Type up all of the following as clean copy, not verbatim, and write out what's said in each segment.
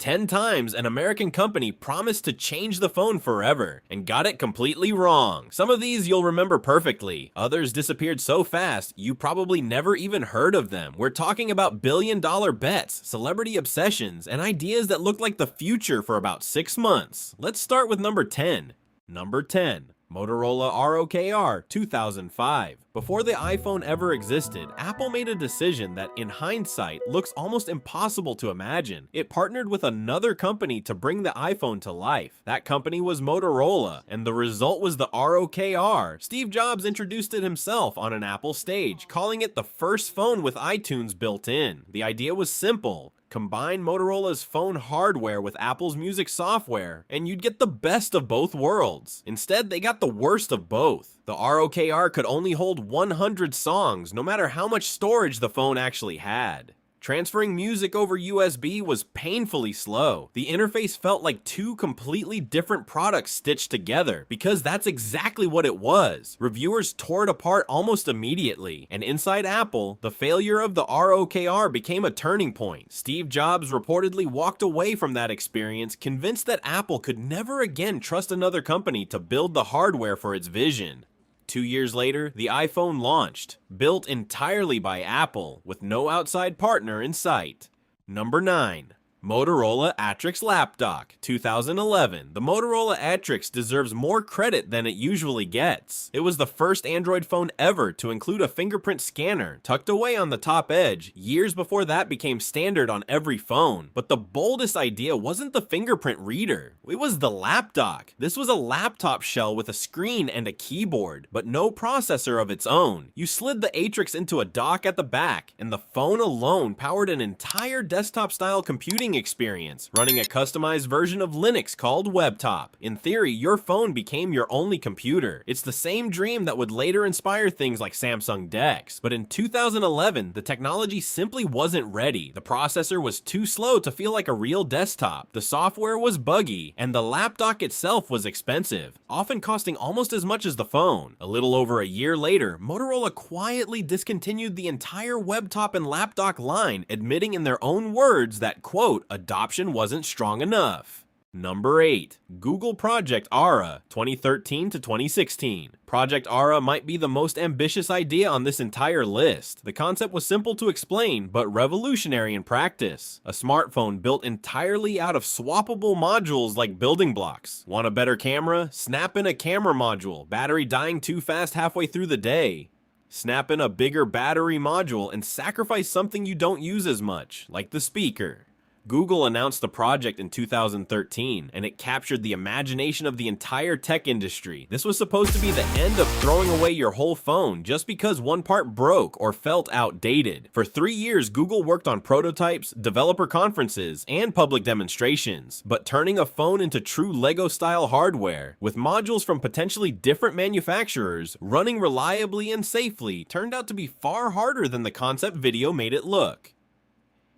10 times an American company promised to change the phone forever and got it completely wrong. Some of these you'll remember perfectly. Others disappeared so fast you probably never even heard of them. We're talking about billion-dollar bets, celebrity obsessions, and ideas that looked like the future for about 6 months. Let's start with number 10. Number 10. Motorola ROKR 2005. Before the iPhone ever existed, Apple made a decision that, in hindsight, looks almost impossible to imagine. It partnered with another company to bring the iPhone to life. That company was Motorola, and the result was the ROKR. Steve Jobs introduced it himself on an Apple stage, calling it the first phone with iTunes built in. The idea was simple. Combine Motorola's phone hardware with Apple's music software, and you'd get the best of both worlds. Instead, they got the worst of both. The ROKR could only hold 100 songs, no matter how much storage the phone actually had. Transferring music over USB was painfully slow. The interface felt like two completely different products stitched together, because that's exactly what it was. Reviewers tore it apart almost immediately, and inside Apple, the failure of the ROKR became a turning point. Steve Jobs reportedly walked away from that experience, convinced that Apple could never again trust another company to build the hardware for its vision. 2 years later, the iPhone launched, built entirely by Apple, with no outside partner in sight. Number 9. Motorola Atrix Lapdock 2011. The Motorola Atrix deserves more credit than it usually gets. It was the first Android phone ever to include a fingerprint scanner tucked away on the top edge, years before that became standard on every phone. But the boldest idea wasn't the fingerprint reader, it was the Lapdock. This was a laptop shell with a screen and a keyboard, but no processor of its own. You slid the Atrix into a dock at the back, and the phone alone powered an entire desktop-style computing experience, running a customized version of Linux called WebTop. In theory, your phone became your only computer. It's the same dream that would later inspire things like Samsung DeX. But in 2011, the technology simply wasn't ready. The processor was too slow to feel like a real desktop. The software was buggy, and the Lapdock itself was expensive, often costing almost as much as the phone. A little over a year later, Motorola quietly discontinued the entire WebTop and Lapdock line, admitting in their own words that, quote, adoption wasn't strong enough. Number 8. Google Project Ara 2013 to 2016. Project Ara might be the most ambitious idea on this entire list. The concept was simple to explain, but revolutionary in practice. A smartphone built entirely out of swappable modules like building blocks. Want a better camera? Snap in a camera module, battery dying too fast halfway through the day. Snap in a bigger battery module and sacrifice something you don't use as much, like the speaker. Google announced the project in 2013, and it captured the imagination of the entire tech industry. This was supposed to be the end of throwing away your whole phone just because one part broke or felt outdated. For 3 years, Google worked on prototypes, developer conferences, and public demonstrations, but turning a phone into true Lego-style hardware, with modules from potentially different manufacturers, running reliably and safely, turned out to be far harder than the concept video made it look.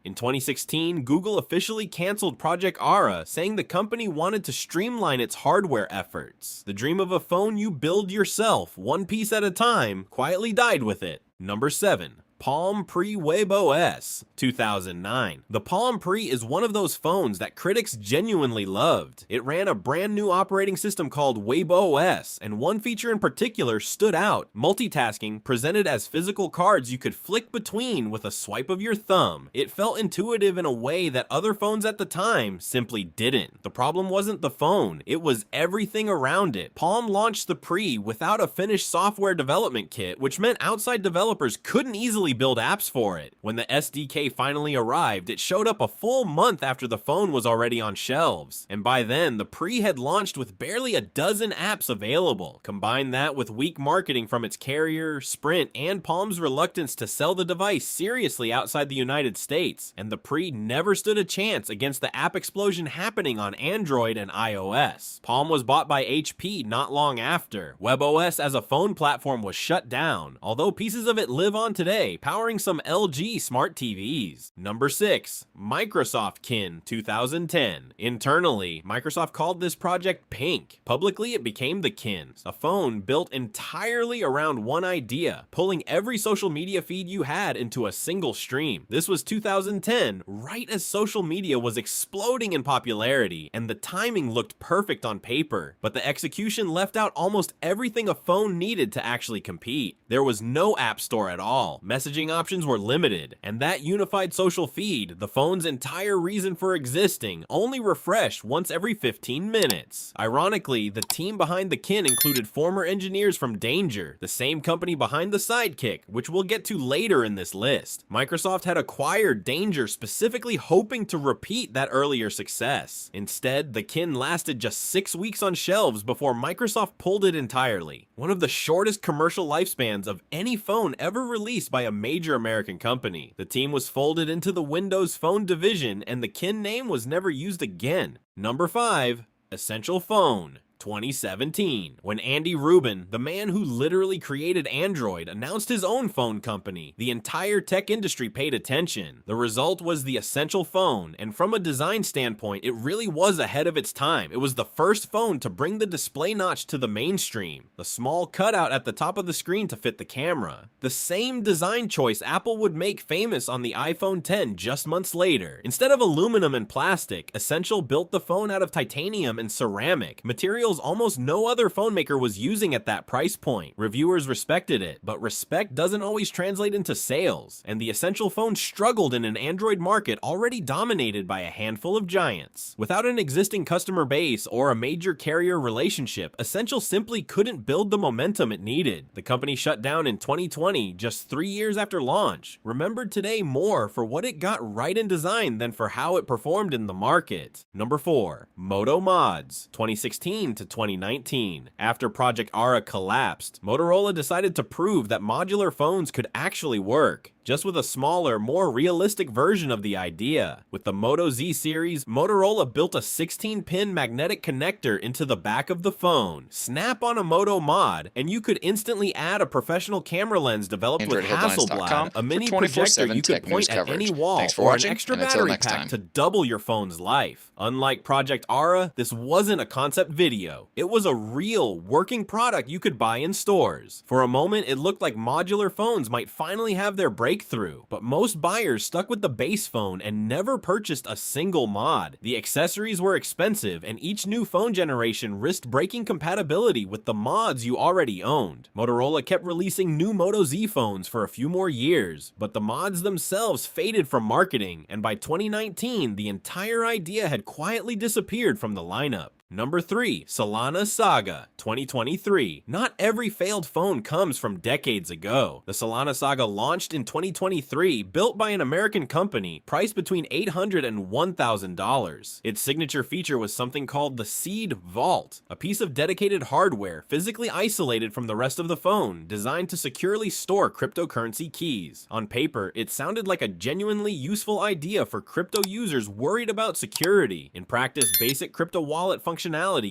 In 2016, Google officially canceled Project Ara, saying the company wanted to streamline its hardware efforts. The dream of a phone you build yourself, one piece at a time, quietly died with it. Number 7. Palm Pre WebOS 2009. The Palm Pre is one of those phones that critics genuinely loved. It ran a brand new operating system called WebOS, and one feature in particular stood out: multitasking, presented as physical cards you could flick between with a swipe of your thumb. It felt intuitive in a way that other phones at the time simply didn't. The problem wasn't the phone, it was everything around it. Palm launched the Pre without a finished software development kit, which meant outside developers couldn't easily build apps for it. When the SDK finally arrived, it showed up a full month after the phone was already on shelves. And by then, the Pre had launched with barely a dozen apps available. Combine that with weak marketing from its carrier, Sprint, and Palm's reluctance to sell the device seriously outside the United States, and the Pre never stood a chance against the app explosion happening on Android and iOS. Palm was bought by HP not long after. WebOS as a phone platform was shut down, although pieces of it live on today. display, powering some LG smart TVs. Number 6. Microsoft Kin 2010. Internally, Microsoft called this project Pink. Publicly, it became the Kin, a phone built entirely around one idea, pulling every social media feed you had into a single stream. This was 2010, right as social media was exploding in popularity, and the timing looked perfect on paper, but the execution left out almost everything a phone needed to actually compete. There was no app store at all, messaging options were limited, and that unified social feed, the phone's entire reason for existing, only refreshed once every 15 minutes. Ironically, the team behind the Kin included former engineers from Danger, the same company behind the Sidekick, which we'll get to later in this list. Microsoft had acquired Danger specifically hoping to repeat that earlier success. Instead, the Kin lasted just 6 weeks on shelves before Microsoft pulled it entirely. One of the shortest commercial lifespans of any phone ever released by a major American company. The team was folded into the Windows Phone division, and the Kin name was never used again. Number 5. Essential Phone 2017, when Andy Rubin, the man who literally created Android, announced his own phone company, the entire tech industry paid attention. The result was the Essential Phone, and from a design standpoint, it really was ahead of its time. It was the first phone to bring the display notch to the mainstream, the small cutout at the top of the screen to fit the camera. The same design choice Apple would make famous on the iPhone X just months later. Instead of aluminum and plastic, Essential built the phone out of titanium and ceramic, materials almost no other phone maker was using at that price point. Reviewers respected it, but respect doesn't always translate into sales, and the Essential Phone struggled in an Android market already dominated by a handful of giants. Without an existing customer base or a major carrier relationship, Essential simply couldn't build the momentum it needed. The company shut down in 2020, just 3 years after launch, remembered today more for what it got right in design than for how it performed in the market. Number 4. Moto Mods 2016 to 2019. After Project Ara collapsed, Motorola decided to prove that modular phones could actually work, just with a smaller, more realistic version of the idea. With the Moto Z series, Motorola built a 16-pin magnetic connector into the back of the phone. Snap on a Moto Mod, and you could instantly add a professional camera lens developed with Hasselblad, a mini projector you could point at any wall, or an extra battery pack to double your phone's life. Unlike Project Ara, this wasn't a concept video. It was a real, working product you could buy in stores. For a moment, it looked like modular phones might finally have their breakthrough, but most buyers stuck with the base phone and never purchased a single mod. The accessories were expensive, and each new phone generation risked breaking compatibility with the mods you already owned. Motorola kept releasing new Moto Z phones for a few more years, but the mods themselves faded from marketing, and by 2019, the entire idea had quietly disappeared from the lineup. Number 3. Solana Saga 2023. Not every failed phone comes from decades ago. The Solana Saga launched in 2023, built by an American company, priced between $800 and $1,000. Its signature feature was something called the Seed Vault, a piece of dedicated hardware physically isolated from the rest of the phone, designed to securely store cryptocurrency keys. On paper, it sounded like a genuinely useful idea for crypto users worried about security. In practice, basic crypto wallet functionality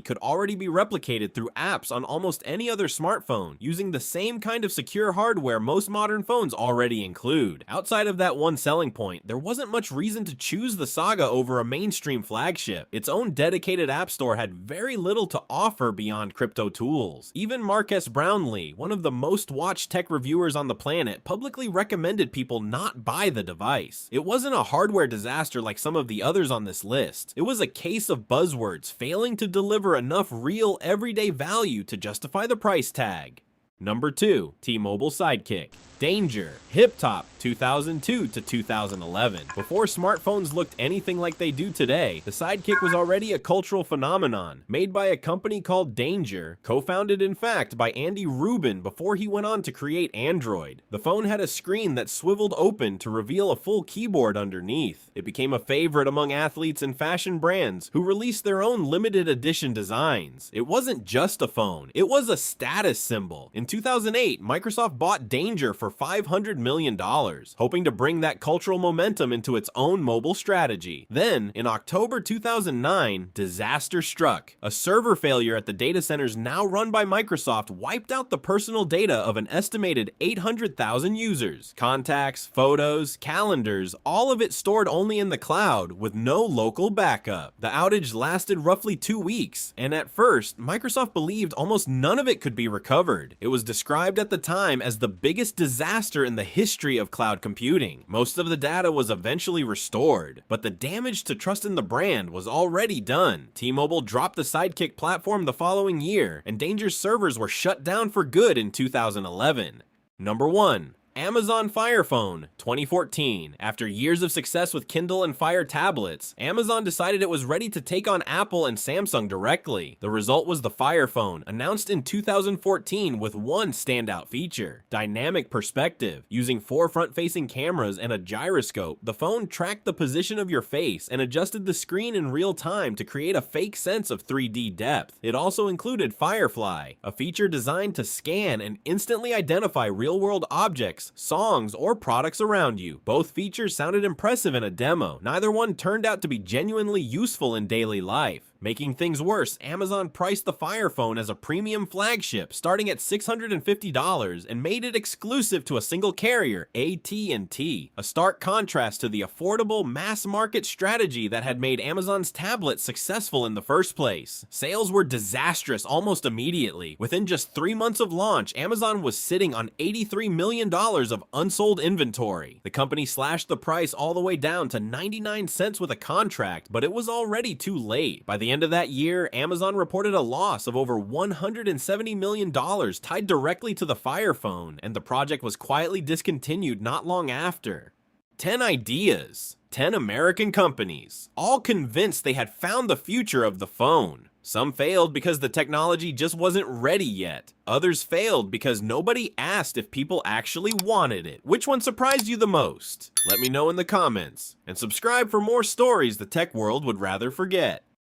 could already be replicated through apps on almost any other smartphone, using the same kind of secure hardware most modern phones already include. Outside of that one selling point, there wasn't much reason to choose the Saga over a mainstream flagship. Its own dedicated app store had very little to offer beyond crypto tools. Even Marques Brownlee, one of the most watched tech reviewers on the planet, publicly recommended people not buy the device. It wasn't a hardware disaster like some of the others on this list. It was a case of buzzwords failing to deliver enough real everyday value to justify the price tag. Number 2. T-Mobile Sidekick. Danger. Hip Top 2002 to 2011. Before smartphones looked anything like they do today, the Sidekick was already a cultural phenomenon, made by a company called Danger, co-founded in fact by Andy Rubin before he went on to create Android. The phone had a screen that swiveled open to reveal a full keyboard underneath. It became a favorite among athletes and fashion brands who released their own limited edition designs. It wasn't just a phone, it was a status symbol. In 2008, Microsoft bought Danger for $500 million, hoping to bring that cultural momentum into its own mobile strategy. Then, in October 2009, disaster struck. A server failure at the data centers now run by Microsoft wiped out the personal data of an estimated 800,000 users. Contacts, photos, calendars, all of it stored only in the cloud with no local backup. The outage lasted roughly 2 weeks, and at first, Microsoft believed almost none of it could be recovered. It was described at the time as the biggest disaster in the history of cloud computing. Most of the data was eventually restored, but the damage to trust in the brand was already done. T-Mobile dropped the Sidekick platform the following year, and Danger's servers were shut down for good in 2011. Number 1. Amazon Fire Phone, 2014. After years of success with Kindle and Fire tablets, Amazon decided it was ready to take on Apple and Samsung directly. The result was the Fire Phone, announced in 2014 with one standout feature: dynamic perspective. Using 4 front-facing cameras and a gyroscope, the phone tracked the position of your face and adjusted the screen in real time to create a fake sense of 3D depth. It also included Firefly, a feature designed to scan and instantly identify real-world objects, songs, or products around you. Both features sounded impressive in a demo. Neither one turned out to be genuinely useful in daily life. Making things worse, Amazon priced the Fire Phone as a premium flagship, starting at $650, and made it exclusive to a single carrier, AT&T. A stark contrast to the affordable, mass-market strategy that had made Amazon's tablet successful in the first place. Sales were disastrous almost immediately. Within just 3 months of launch, Amazon was sitting on $83 million of unsold inventory. The company slashed the price all the way down to 99 cents with a contract, but it was already too late. By the end of that year, Amazon reported a loss of over $170 million tied directly to the Fire Phone, and the project was quietly discontinued not long after. 10 ideas. 10 American companies, all convinced they had found the future of the phone. Some failed because the technology just wasn't ready yet. Others failed because nobody asked if people actually wanted it. Which one surprised you the most? Let me know in the comments. And subscribe for more stories the tech world would rather forget.